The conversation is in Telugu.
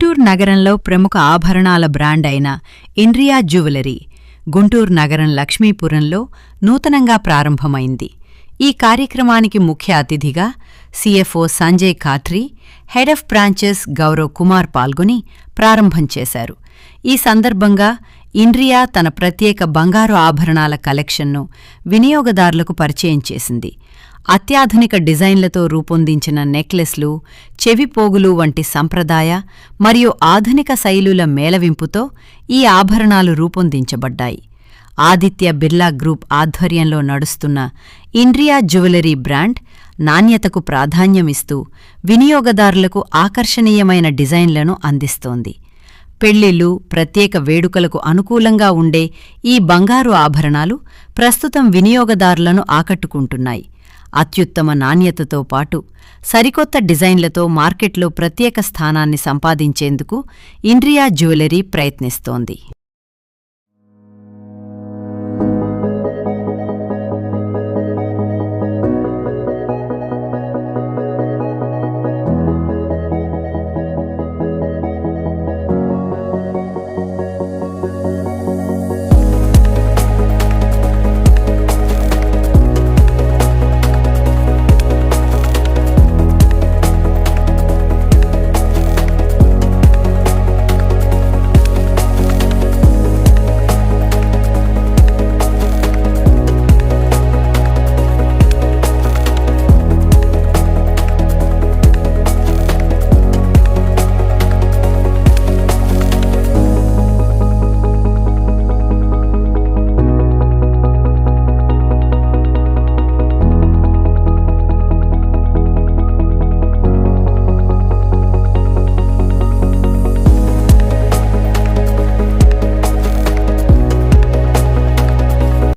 గుంటూరు నగరంలో ప్రముఖ ఆభరణాల బ్రాండ్ అయిన ఇండ్రియా జ్యువెలరీ గుంటూరు నగరం లక్ష్మీపురంలో నూతనంగా ప్రారంభమైంది. ఈ కార్యక్రమానికి ముఖ్య అతిథిగా CFO Sanjay Khatri, head of branches Gaurav Kumar పాల్గొని ప్రారంభం చేశారు. ఈ సందర్భంగా ఇండ్రియా తన ప్రత్యేక బంగారు ఆభరణాల కలెక్షన్ను వినియోగదారులకు పరిచయం చేసింది. అత్యాధునిక డిజైన్లతో రూపొందించిన నెక్లెస్లు, చెవిపోగులు వంటి సంప్రదాయ మరియు ఆధునిక శైలుల మేళవింపుతో ఈ ఆభరణాలు రూపొందించబడ్డాయి. ఆదిత్య బిర్లా గ్రూప్ ఆధ్వర్యంలో నడుస్తున్న ఇండ్రియా జ్యువెలరీ బ్రాండ్ నాణ్యతకు ప్రాధాన్యమిస్తూ వినియోగదారులకు ఆకర్షణీయమైన డిజైన్లను అందిస్తోంది. పెళ్లిళ్లు, ప్రత్యేక వేడుకలకు అనుకూలంగా ఉండే ఈ బంగారు ఆభరణాలు ప్రస్తుతం వినియోగదారులను ఆకట్టుకుంటున్నాయి. అత్యుత్తమ నాణ్యతతో పాటు సరికొత్త డిజైన్లతో మార్కెట్లో ప్రత్యేక స్థానాన్ని సంపాదించేందుకు ఇండ్రియా జ్యువెలరీ ప్రయత్నిస్తోంది.